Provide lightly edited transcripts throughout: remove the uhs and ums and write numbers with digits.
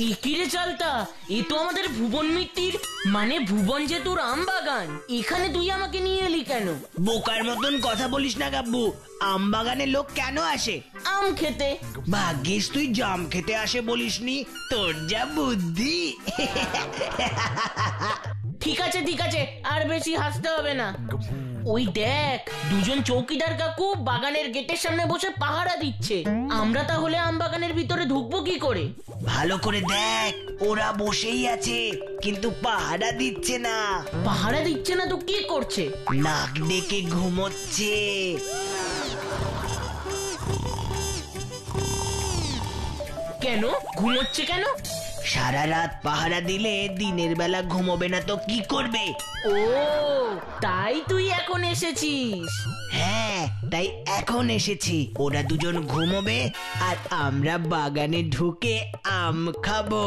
একিরে চালতা, এ তো আমাদের ভুবন মিত্তির মানে ভুবন জেঠুর আম বাগান। এখানে তুই আমাকে নিয়ে এলি কেন? বোকার মতন কথা বলিস না গাব্বু। আম বাগানে লোক কেন আসে? আম খেতে। ভাগ্যিস তুই জাম খেতে আসে বলিসনি, তোর যা বুদ্ধি। ঠিক আছে ঠিক আছে, আর বেশি হাসতে হবে না। ওই দেখ, দুজন চৌকিদার কাকু বাগানের গেটের সামনে বসে পাহারা দিচ্ছে। আমরা তাহলে আম বাগানের ভিতরে ঢুকবো কি করে? ভালো করে দেখ, ওরা বসেই আছে কিন্তু পাহারা দিচ্ছে না। পাহারা দিচ্ছে না তো কি করছে? নাক ডেকে ঘুমোচ্ছে। কেন ঘুমোচ্ছে কেন? সারা রাত পাহারা দিলে দিনের বেলা ঘুমোবে না তো কি করবে? ও তাই তুই এখন এসেছিস? হ্যাঁ, তাই এখন এসেছি। ওরা দুজন ঘুমোবে আর আমরা বাগানে ঢুকে আম খাবো।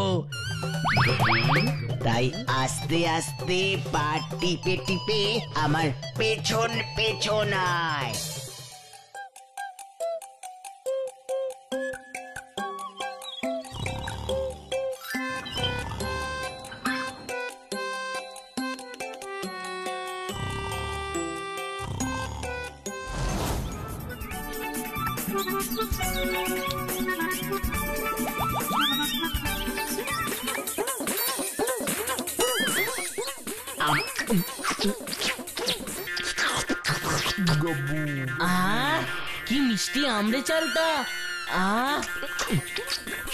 তাই আস্তে আস্তে পা টিপে টিপে আমার পেছন পেছন আয়। কি মিষ্টি আমরে চালটা।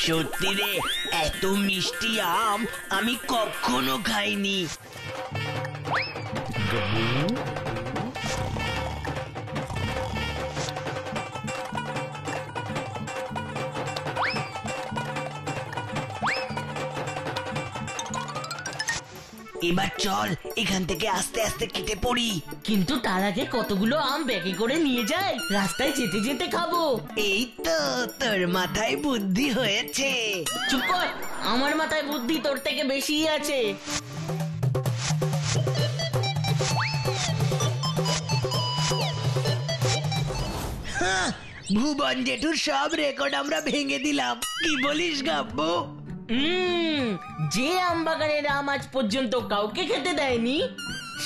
সত্যি রে, এত মিষ্টি আম আমি কখনো খাইনি। এবার চল এখান থেকে আস্তে আস্তে কেটে পড়ি। কিন্তু তার আগে কতগুলো আম ব্যাগে করে নিয়ে যাই, রাস্তায় যেতে যেতে খাবো। এই তো তোর মাথায় বুদ্ধি হয়েছে। চুপ কর, আমার মাথায় বুদ্ধি তোর থেকে বেশি আছে। ভুবন জেঠুর সব রেকর্ড আমরা ভেঙে দিলাম, কি বলিস গাব্বু? যে আম বাগানের আম আজ পর্যন্ত কাউকে খেতে দেয়নি,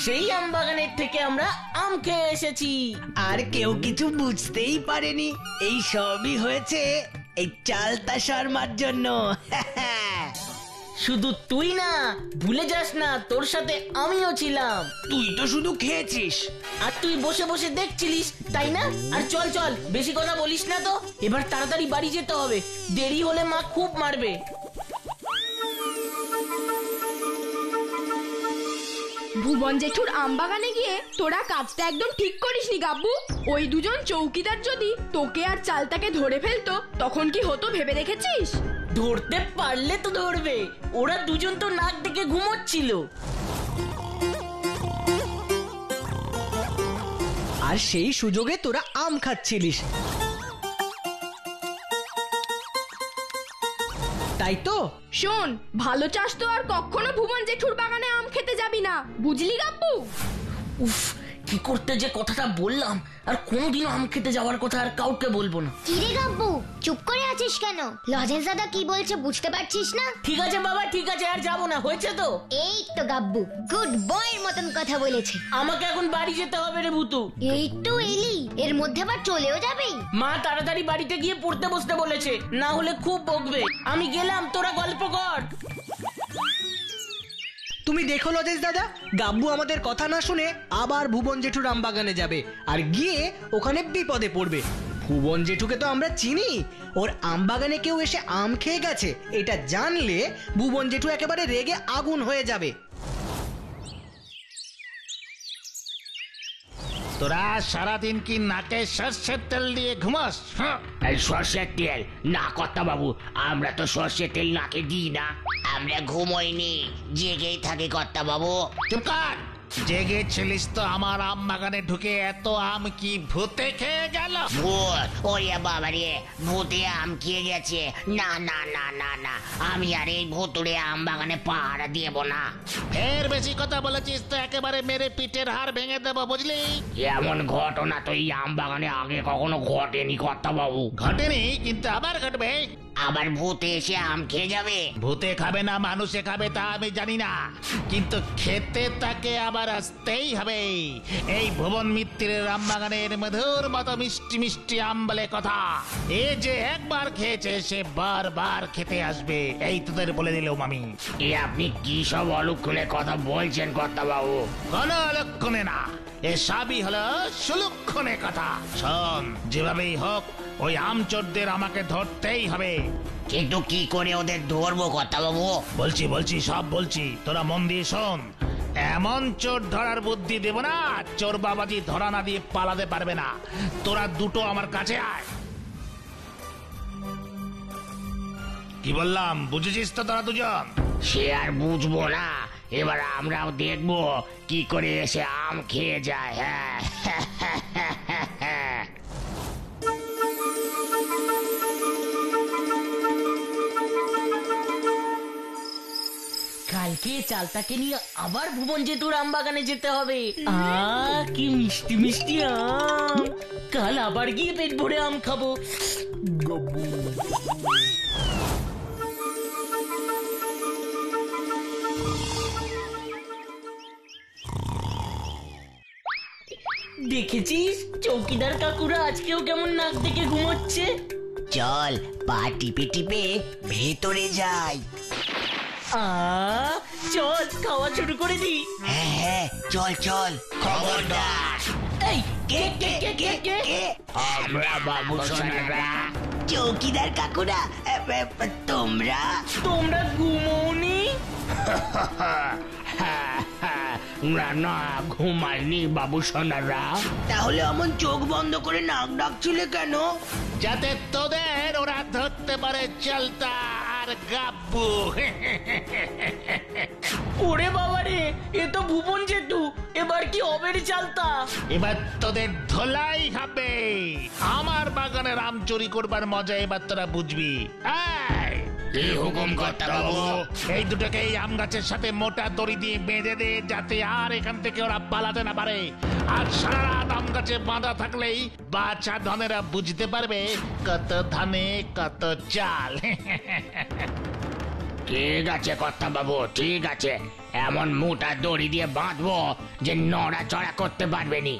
সেই আম বাগানের থেকে আমরা আম খেয়ে এসেছি। আর কেউ কিছু বুঝতেই পারেনি। এই সবই হয়েছে এই চালতা শর্মার জন্য। শুধু তুই না, ভুলে যাস না তোর সাথে আমিও ছিলাম। তুই তো শুধু খেয়েছিস আর তুই বসে বসে দেখছিলিস, তাই না? আর চল চল, বেশি কথা বলিস না তো। এবার তাড়াতাড়ি বাড়ি যেতে হবে, দেরি হলে মা খুব মারবে। ভুবন জেঠুর আম বাগানে গিয়ে তোরা কাজটা একদম ঠিক করিসনি গাব্বু। ওই দুজন চৌকিদার যদি তোকে আর চালতাকে ধরে ফেলতো তখন কি হতো ভেবে দেখেছিস? ধরতে পারলে তো ধরবে, ওরা দুজন তো নাক ডেকে ঘুমোচ্ছিল। আর সেই সুযোগে তোরা আম খাচ্ছিলিস, তাই তো? শোন, ভালো চাস তো আর কখনো ভুবন জেঠুর বাগানে আম খেতে যাবি না, বুঝলি গাব্বু? উফ, কি করতে যে কথাটা বললাম। আর কোনোদিনও আম খেতে যাওয়ার কথা আর কাউকে বলবো না। কিরে গাব্বু, চুপ করে আছিস কেন? লজেন্স দাদা কি বলছে বুঝতে পারছিস না? ঠিক আছে বাবা, ঠিক আছে, আর যাবো না, হয়েছে তো। এই তো গাব্বু গুড বয়ের মতন কথা বলেছে। আমাকে এখন বাড়ি যেতে হবে রে ভুতু। এই তো এলি, এর মধ্যে আবার চলেও যাবেই? মা তাড়াতাড়ি বাড়িতে গিয়ে পড়তে বসতে বলেছে, না হলে খুব বকবে। আমি গেলাম, তোরা গল্প কর। তুমি দেখো লজেশ দাদা, গাব্বু আমাদের কথা না শুনে আবার ভুবন জেঠুর আম বাগানে যাবে আর গিয়ে ওখানে বিপদে পড়বে। ভুবন জেঠুকে তো আমরা চিনি, ওর আম বাগানে কেউ এসে আম খেয়ে গেছে এটা জানলে ভুবন জেঠু একেবারে রেগে আগুন হয়ে যাবে। তোরা সারাদিন কি নাকে সর্ষের তেল দিয়ে ঘুমাস? সর্ষের তেল না কর্তা বাবু, আমরা তো সর্ষের তেল নাকে দিই না। আমরা ঘুমোইনি, জেগেই থাকি কর্তা বাবু। চুপ কর, জেগে ছিলিস তো আমার আম বাগানে ঢুকে এত আম কি ভূতে খেয়ে গেল? ভূত? ওরে বাবা রে, ভূতে আম খেয়ে গেছে? না না না না না, আমি আর এই ভুতুড়ে আম বাগানে পাহারা দেব না। ফের বেশি কথা বলেছিস তো একেবারে মেরে পিঠের হাড় ভেঙে দেবো, বুঝলি? এমন ঘটনা তো এই আম বাগানে আগে কখনো ঘটেনি কর্তা বাবু। ঘটেনি, কিন্তু আবার ঘটবে। আবার ভূতে এসে আম খেয়ে যাবে? ভূতে খাবে না মানুষে খাবে তা আমি জানি না, কিন্তু খেতে তাকে আবার আসতেই হবে। এই ভুবন মিত্রের আম বাগানের মধুর মতো মিষ্টি মিষ্টি আম বলে কথা। এ যে একবার খেয়েছে সে বারবার খেতে আসবে, এই তোদের বলে দিলাম আমি। এ আপনি কি সব অলক্ষণে কথা বলছেন কর্তা বাবু? কোন অলক্ষণে না, এসবই হলো সুলক্ষণে কথা। শোন, যেভাবেই হোক ওই আমচোরদের আমাকে ধরতেই হবে। কিন্তু কি করে ওদের ধরবো কর্তা বাবু? বলছি সব বলছি, তোরা মন দিয়ে শোন। এমন চোর ধরার বুদ্ধি দেব না, চোর বাবাজি ধরা না দিয়ে পালাতে পারবে না। তোরা দুটো আমার কাছে আয়। কি বললাম বুঝেছিস তো তোরা দুজন? সে আর বুঝবো না, এবার আমরাও দেখবো কি করে এসে আম খেয়ে যায়। হ্যাঁ কালকে চালতাকে নিয়ে আবার ভুবন জেঠুর আম বাগানে যেতে হবে। কি মিষ্টি মিষ্টি আম, কাল আবার গিয়ে পেট ভরে আম খাবো। দেখেছিস চৌকিদার কাকুরা আজকেও কেমন নাক দেখে ঘুমোচ্ছে। চল পা টিপে টিপে ভেতরে যাই। চল খাওয়া শুরু করে দি। হ্যাঁ চল চল। খবরদার, এই কে কে কে কে কে আমরা বাবু সোনারা। চৌকিদার কাকুরা তোমরা তোমরা ঘুমোনি? না না, ঘুমাইনি বাবু সোনারা। তাহলে অমন চোখ বন্ধ করে নাক ডাকছিলে কেন? যাতে তোদের ওরা ধরতে পারে চালতা আর গাব্বু। ওরে বাবা রে, এ তো ভুবন জেঠু, এবার কি হবে রে চালতা? এবার তোদের ধোলাই হবে। আমার বাগানের আম চুরি করবার মজা এবার তোরা বুঝবি। কি হুকুম কর্তা বাবু? এই দুটোকে এই আম গাছের সাথে মোটা দড়ি দিয়ে বেঁধে দে, যাতে আর এখান থেকে ওরা পালাতে না পারে। আর সারা রাত আম গাছে বাঁধা থাকলেই বাচ্চা ধনেরা বুঝতে পারবে কত ধানে কত চাল। ঠিক আছে কর্তা বাবু, ঠিক আছে। এমন মোটা দড়ি দিয়ে বাঁধবো যে নড়াচড়া করতে পারবে নি।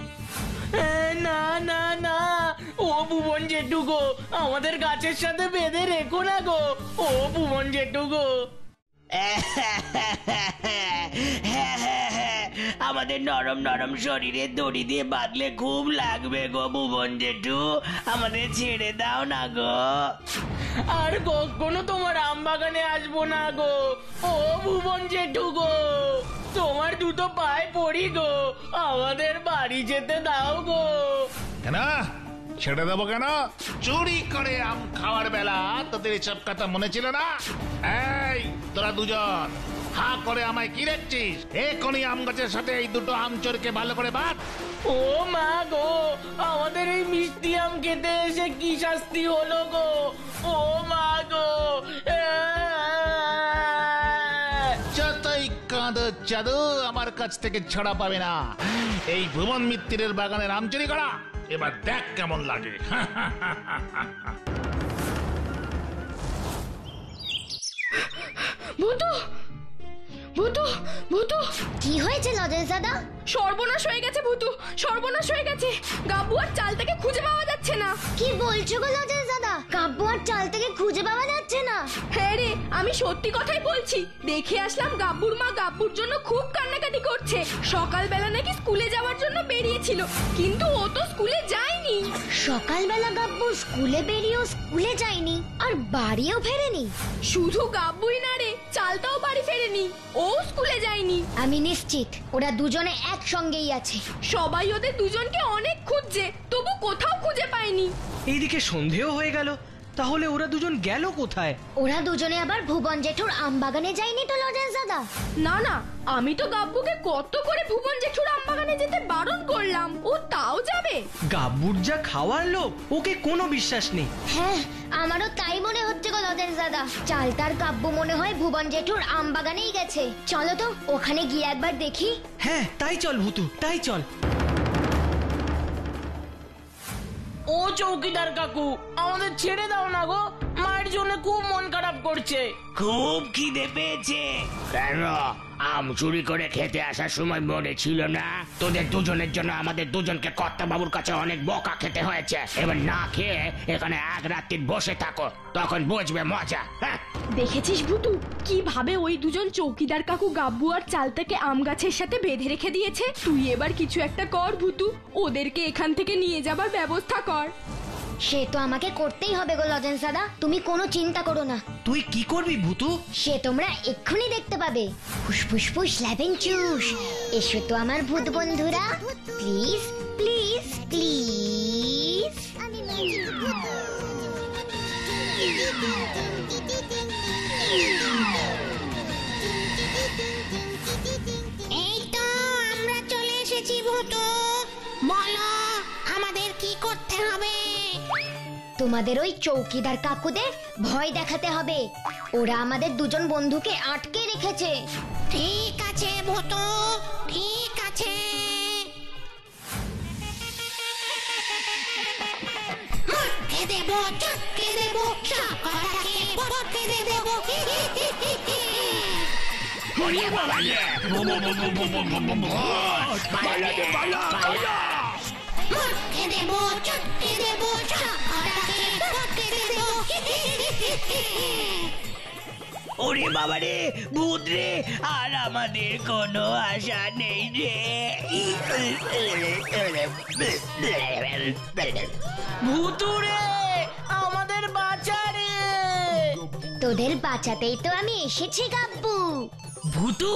না না না, ও ভুবন জেঠু গো, আমাদের গাছের সাথে বেঁধে রেখো না গো। ও ভুবন জেঠু গো, আমাদের নরম নরম শরীরে দড়ি দিয়ে বাঁধলে খুব লাগবে গো ভুবন জেঠু, আমাদের ছেড়ে দাও না গো। আর কখনো তোমার আম বাগানে আসবো না গো। ও ভুবন জেঠু গো, তোমার দুটো পায়ে পড়ি গো, আমাদের বাড়ি যেতে দাও গো। কেন ছেড়ে দেবো কেন? চুরি করে আম খাওয়ার বেলা তোদের এসব কথা মনে ছিল না? এই তোরা দুজন হা করে আমায় কি দেখছিস? এখনই আম গাছের সাথে এই দুটো আম চোরকে ভালো করে বাঁধ। ও মা গো, আমাদের এই মিষ্টি আম খেতে এসে কি শাস্তি হলো গো। ও মা গো, যতই কাঁদো জাদু আমার কাছ থেকে ছাড়া পাবে না। এই ভুবন মিত্রের বাগানের আম চুরি করা এবার দেখ কেমন লাগে। ভূতু ভূতু ভূতু, কি হয়েছে লজেন্স দাদা? সর্বনাশ হয়ে গেছে ভূতু, সর্বনাশ হয়ে গেছে। গাব্বু আর চালটাকে খুঁজে পাওয়া যাচ্ছে না। কি বলছো গো লজেন্স দাদা? কাব্বু আর চালটাকে খুঁজে পাওয়া যাচ্ছে না? হ্যাঁ রে, আমি সত্যি কথাই বলছি। দেখে আসলাম গাব্বুর মা গাব্বুর জন্য খুব কান্নাকাটি করছে। সকালবেলা নাকি স্কুলে যাওয়ার জন্য বেরিয়েছিল, কিন্তু ও তো স্কুলে যায়নি। সকালবেলা গাব্বু স্কুলে বেরিয়েও স্কুলে যায়নি, আর বাড়িও ফেরেনি? শুধু গাব্বুই না রে, চালটাও বাড়ি ফেরেনি, ও স্কুলে যায়নি। আমি নিশ্চিত ওরা দুজনে একসঙ্গেই আছে। সবাই ওদের দুজনকে অনেক খুঁজছে, তবু কোথাও খুঁজে পায়নি। এইদিকে সন্ধেও হয়ে গেল, তাহলে ওরা দুজন গেল কোথায়? ওরা দুজনে আবার ভুবন জেঠুর আম বাগানে যায়নি তো লজেন্স দাদা? না না, আমি তো গাব্বুকে কত করে ভুবন জেঠুর আম বাগানে যেতে বারণ করলাম, ও তাও যাবে? গাব্বুর যা খাওয়ার লোক, ওকে কোনো বিশ্বাস নেই। হ্যাঁ, আমারও তাই মনে হচ্ছে গো লজেন্স দাদা। চালতার কাব্বু মনে হয় ভুবন জেঠুর আম বাগানেই গেছে। চলো তো ওখানে গিয়ে একবার দেখি। হ্যাঁ তাই চল ভূতু, তাই চল। ও চৌকিদার কাকু, আমাদের ছেড়ে দাও না গো, মায়ের শুনে খুব মন খারাপ করছে। খুব খিদে পেয়েছে। কেন আম চুরি করে খেতে আসার সময় মনে ছিল না তোদের দুজনের জন্য আমাদের দুজনকে কর্তা বাবুর কাছে অনেক বকা খেতে হয়েছে? এবার না খেয়ে এখানে এক রাত্রি বসে থাকো, তখন বুঝবে মজা। হ্যাঁ, দেখেছিস ভুতু কিভাবে ওই দুজন চৌকিদার কাকু গাব্বু আর চালতাকে আম গাছের সাথে বেঁধে রেখে দিয়েছে? তুই এবার কিছু একটা কর ভুতু, ওদেরকে এখান থেকে নিয়ে যাবার ব্যবস্থা কর। সে তো আমাকে করতেই হবে গো লজেন্স দাদা, তুমি কোনো চিন্তা করো না। তুই কি করবি ভূতু? সে তোমরা এক্ষুনি দেখতে পাবে। ফুসফুস ফুস ল্যাবেন চুস, এসো তো আমার ভূত বন্ধুরা, প্লিজ প্লিজ প্লিজ। এই তো আমরা চলে এসেছি ভূতু, বলো আমাদের কি করতে হবে? তোমাদের ওই চৌকিদার কাকুদের ভয় দেখাতে হবে, ওরা আমাদের দুজন বন্ধুকে আটকে রেখেছে। ঠিক আছে ভূতু, ঠিক আছে। মারতে দেব, চটকে দেব, সাকারাকে পটকে দেব। ওরে বাবা রে! মারতে দেব, চটকে দেব, সাকারাকে পটকে দেব। ওরে বাবা রে, ভূত রে, আর আমাদের কোনো আশা নেই রে। ভুতুরে আমাদের বাঁচা রে। তোদের বাঁচাতেই তো আমি এসেছি গাব্বু। ভুতু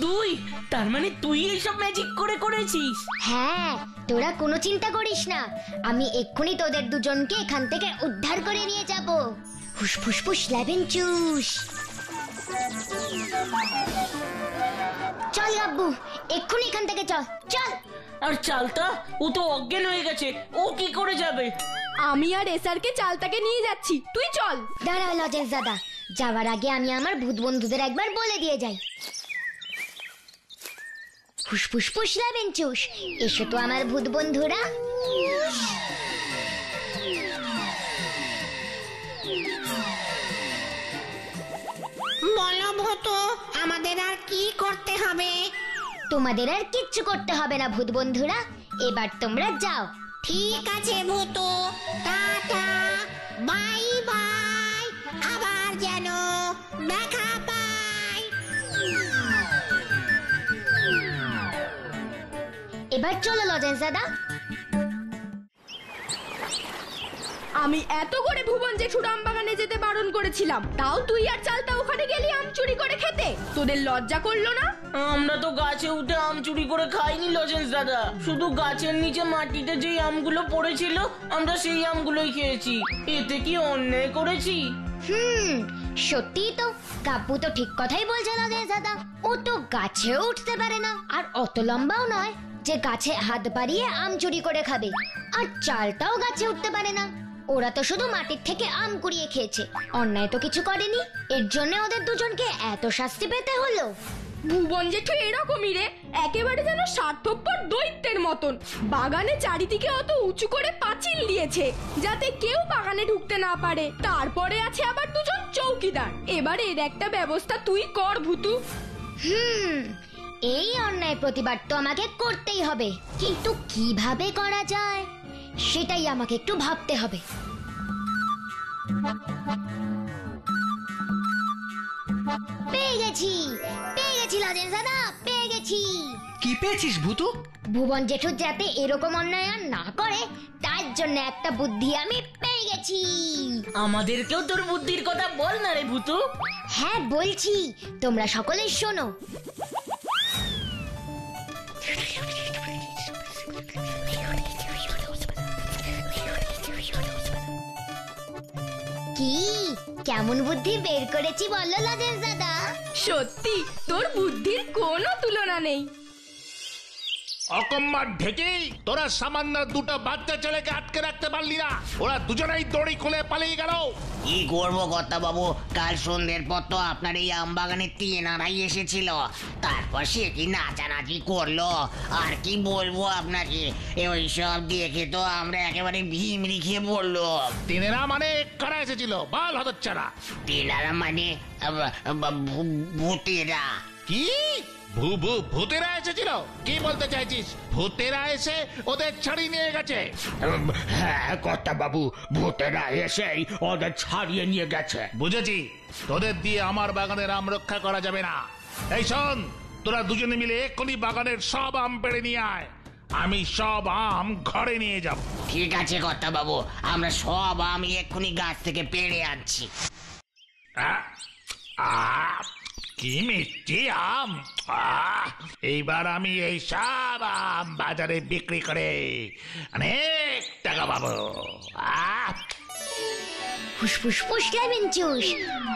তুই, তার মানে তুই এইসব ম্যাজিক করে করেছিস? হ্যাঁ, তোরা কোনো চিন্তা করিস না, আমি এক্ষুনি তোদের দুজনকে এখান থেকে উদ্ধার করে নিয়ে যাব। ফুসফুস ফুস ল্যাবেন চুস। চল গাব্বু, এক্ষুনি এখান থেকে চল চল। আর চালতা, ও তো অজ্ঞান হয়ে গেছে, ও কি করে যাবে? আমি আর এসআরকে চালতাকে নিয়ে যাচ্ছি, তুই চল। দাঁড়া লজেন্স দাদা, যাওয়ার আগে আমি আমার ভূত বন্ধুদের একবার বলে দিয়ে যাই। ফুসফুস ফুস ল্যাবেন চুস, এসো তো আমার ভূত বন্ধুরা। বলো ভূতু, আমাদের আর কি করতে হবে? তোমাদের আর কিচ্ছু করতে হবে না ভূত বন্ধুরা, এবার তোমরা যাও। ঠিক আছে ভূতু, টাটা, বাই বাই, আবার যেন দেখা পাই। এবার চলো লজেন্স দাদা। আমি এত করে ভুবন জেঠুর আম বাগানে যেতে বারণ করেছিলাম, তাও তুই আর চালতা ওখানে গেলি আম চুরি করে খেতে। তোদের লজ্জা করলো না? আমরা তো গাছে উঠে আম চুরি করে খাইনি লজেন্স দাদা, শুধু গাছের নিচে মাটিতে যেই আমগুলো পড়েছিল আমরা সেই আমগুলোই খেয়েছি। এতে কি অন্যায় করেছি? সত্যি তো, কাব্বু তো ঠিক কথাই বলছে লজেন্স দাদা, ও তো গাছেও উঠতে পারে না, আর অত লম্বাও নয় যে গাছে হাত বাড়িয়ে আম চুরি করে খাবে। আর চালটাও গাছে উঠতে পারে না, ওরা তো শুধু মাটির থেকে আম কুড়িয়ে খেয়েছে, অন্যায় তো কিছু করেনি, এর জন্য ওদের দুজনকে এত শাস্তি পেতে হলো। ভুবন জেঠু এরকমই রে, একেবারে যেন স্বার্থপর দৈত্যের মতন। বাগানে চারিদিকে অত উঁচু করে পাঁচিল দিয়েছে যাতে কেউ বাগানে ঢুকতে না পারে, তারপরে আছে আবার দুজন চৌকিদার। এবার এর একটা ব্যবস্থা তুই কর ভুতু। এই অন্যায় প্রতিবাদ তো আমাকে করতেই হবে, কিন্তু কিভাবে করা যায় সেটাই আমাকে একটু ভাবতে হবে। পেয়ে গেছি লজেন্স দাদা, পেয়ে গেছি। কি পেয়েছিস ভূতু? ভুবন জেঠু যাতে এরকম অন্যায় আর না করে তার জন্য একটা বুদ্ধি আমি পেয়ে গেছি। আমাদেরকেও তোর বুদ্ধির কথা বল না রে ভুতু। হ্যাঁ বলছি, তোমরা সকলে শোনো। কি কেমন বুদ্ধি বের করেছি বলো লজেন্স দাদা? সত্যি তোর বুদ্ধির কোনো তুলনা নেই। অকম্মার ঢেকি, তোরা সামান্য দুটো বাচ্চা ছেলেকে আটকে রাখতে পারলি না? ওরা দুজনেই দড়ি খুলে পালিয়ে গেল। কি করবো কর্তা বাবু, কাল সন্ধ্যের পর তো আপনার এই আম বাগানে তিনারাই এসেছিল, তারপর সে কি নাচানাচি করলো। আর কি বলবো আপনাকে, ওই সব দেখে তো আমরা একেবারে ভিমরি খেয়ে পড়লো। তিনেরা মানে কারা এসেছিল? বাল হতচ্ছাড়া। তিনারা মানে ভূতেরা। কি ভূতেরা এসেছিল? কি বলতে চাইছিস? ভূতেরা এসে ওদের ছাড়িয়ে নিয়ে গেছে? হ্যাঁ কর্তা বাবু, ভূতেরা এসেই ওদের ছাড়িয়ে নিয়ে গেছে। বুঝেছি, তোদের দিয়ে আমার বাগানের আম রক্ষা করা যাবে না। এই শোন, তোরা দুজনে মিলে এক্ষুনি বাগানের সব আম পেড়ে নিয়ে আয়, আমি সব আম ঘরে নিয়ে যাব। ঠিক আছে কর্তা বাবু, আমরা সব আম এক্ষুনি গাছ থেকে পেড়ে আনছি। কি মিষ্টি আম! এইবার আমি এই সব আম বাজারে বিক্রি করে অনেক টাকা পাবো। ফুসফুস লেমন জুস,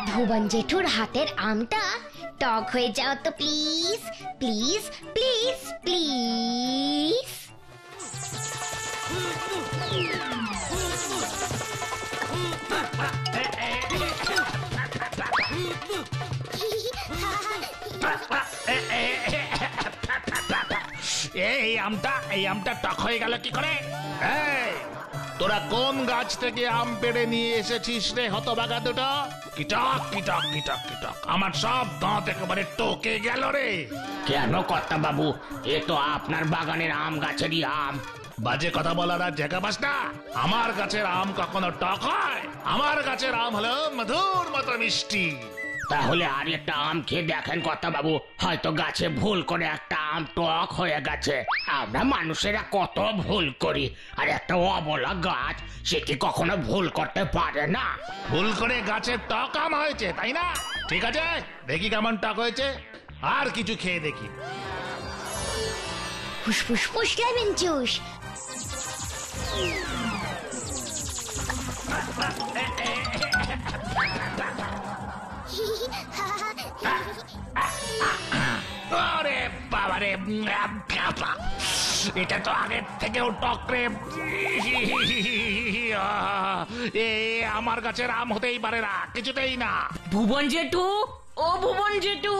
ভুবন জেঠুর হাতের আমটা টক হয়ে যাও তো প্লিজ প্লিজ প্লিজ প্লিজ। এই আমটা টক হয়ে গেল কি করে? এই, তোরা কোন গাছ থেকে আম পেড়ে নিয়ে এসেছিস রে হতভাগা দুটো? কিটক কিটক কিটক কিটক, আমার সব দাঁত একেবারে টকে গেল রে। কেন কর্তা বাবু, এ তো আপনার বাগানের আম গাছেরই আম। বাজে কথা বলার আর জায়গা পাস না। আমার গাছের আম কখনো টক হয়? আমার গাছের আম হলো মধুর মতো মিষ্টি। তাহলে আর একটা আম খেয়ে দেখেন কর্তা বাবু, হয়তো গাছে ভুল করে একটা আম টক হয়ে গেছে। আমরা মানুষেরা কত ভুল করি, আর একটা অবলা গাছ সে কি কখনো ভুল করতে পারে না? ভুল করে গাছের টক আম হয়েছে, তাই না? ঠিক আছে, দেখি কেমন টক হয়েছে, আর কিছু খেয়ে দেখি। ফুসফুস লেমন জুস। আরে বাবারে, এটা তো আগের থেকেও টক রে। এ আমার গাছের আম হতেই পারে না, কিছুতেই না। ভুবন জেঠু, ও ভুবন জেঠু,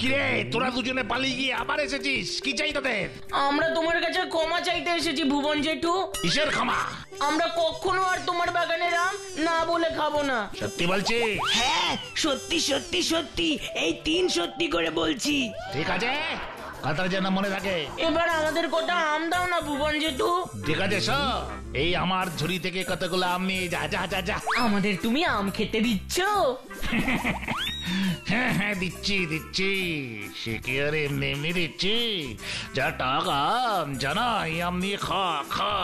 কিরে তোরা দুজনে পালিয়ে গিয়ে আবার এসেছিস? কি চাই তোদের? আমরা তোমার কাছে ক্ষমা চাইতে এসেছি ভুবন জেঠু। কিসের ক্ষমা? আমরা কখনো আর তোমার বাগানের আম না বলে খাবো না। সত্যি বলছি? হ্যাঁ সত্যি সত্যি সত্যি, এই 3 সত্যি করে বলছি। ঠিক আছে, কথাটা যেন মনে থাকে। এবার আমাদের কটা আম দাও না ভুবন জেঠু। ঠিক আছে, এই আমার ঝুড়ি থেকে কতগুলো আম নিয়ে যা যা যা যা। আমাদের তুমি আম খেতে দিচ্ছ? হ্যাঁ হ্যাঁ, দিচ্ছি দিচ্ছি, সে কি আর এমনি এমনি দিচ্ছি? যা টক আম, জানা এই আম নিয়ে খা খা।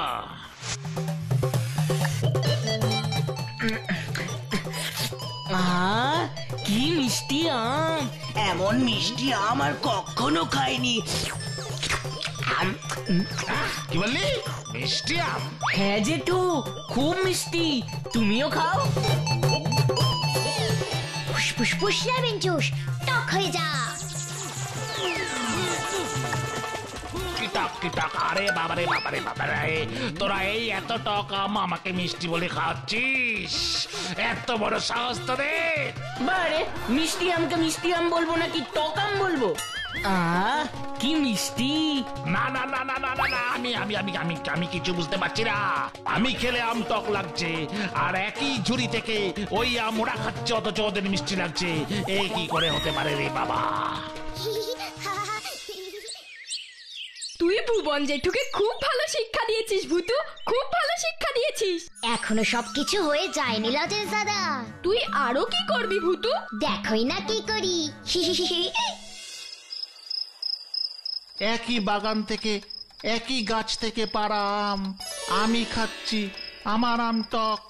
কি মিষ্টি আম! এমন মিষ্টি আম আর কখনো খাইনি। কি বললি? মিষ্টি আম? হ্যাঁ জেঠু, খুব মিষ্টি, তুমিও খাও। ফুসফুস লেমন জুস, টক হয়ে যা। কিটক কিটক, আরে বাবারে বাবারে বাবারে, তোরা এই এত টক আম আমাকে মিষ্টি বলে খাচ্ছিস? এত বড় সাহস তোদের! বারে, মিষ্টি আমকে মিষ্টি আম বলবো নাকি টক আম বলবো? কি মিষ্টি! না না না না না না না, আমি আমি আমি আমি আমি কিছু বুঝতে পারছি না। আমি খেলে আম টক লাগছে, আর একই ঝুড়ি থেকে ওই আম ওরা খাচ্ছে, অথচ ওদের মিষ্টি লাগছে। এই কি করে হতে পারে রে বাবা? তুই ভুবন জেঠুকে খুব ভালো শিক্ষা দিয়েছিস ভূতু, খুব ভালো শিক্ষা দিয়েছিস। এখনো সবকিছু হয়ে যায়নি লজেন্স দাদা। তুই আরো কি করবি ভূতু? দেখোই না কি করি। একই বাগান থেকে, একই গাছ থেকে পাড়া আম আমি খাচ্ছি, আমার আম টক,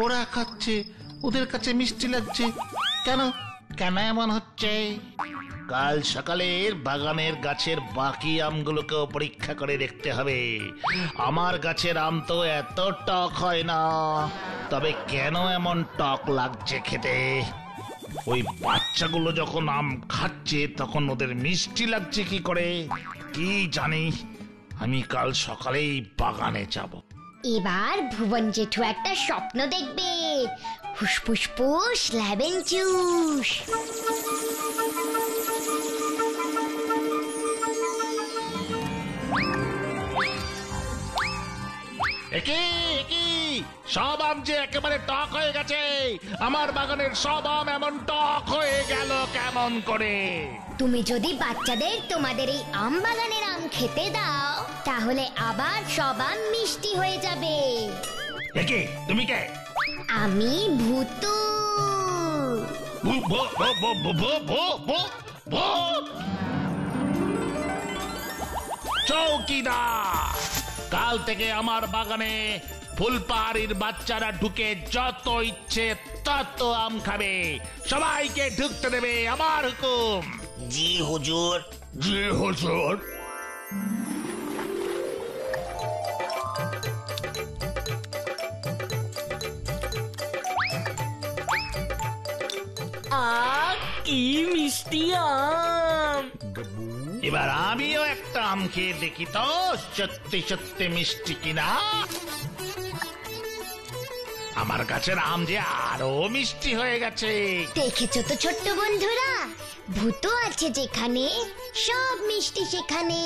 ওরা খাচ্ছে, ওদের কাছে মিষ্টি লাগছে। কেন কেন এমন হচ্ছে? কাল সকালে বাগানের গাছের বাকি আমগুলোকেও পরীক্ষা করে দেখতে হবে। আমার গাছের আম তো এত টক হয় না, তবে কেন এমন টক লাগছে খেতে? ওই বাচ্চাগুলো যখন আম খাচ্ছে তখন ওদের মিষ্টি লাগছে কি করে কি জানি। আমি কাল সকালেই বাগানে যাব। এবার ভুবন জেঠু একটা স্বপ্ন দেখবে, ফুসফুসফুস লেবেন চুস। সব আম যে একেবারে টক হয়ে গেছে, আমার বাগানের সব আম এমন টক হয়ে গেল কেমন করে? তুমি যদি বাচ্চাদের তোমাদের এই আম বাগানের আম খেতে দাও, তাহলে আবার সব আম মিষ্টি হয়ে যাবে। একে তুমি কে? আমি ভূতু। চৌকিদার, কাল থেকে আমার বাগানে ফুলপাহাড়ির বাচ্চারা ঢুকে যত ইচ্ছে তত আম খাবে, সবাইকে ঢুকতে দেবে আমার হুকুম। জি হুজুর। জি হুজুর। কি মিষ্টি আম! এবার আমিও একটা আম খেয়ে দেখি তো সত্যি সত্যি মিষ্টি কিনা। আমার গাছের আম যে আরো মিষ্টি হয়ে গেছে। দেখেছো তো ছোট্ট বন্ধুরা, ভূতু আছে যেখানে সব মিষ্টি সেখানে।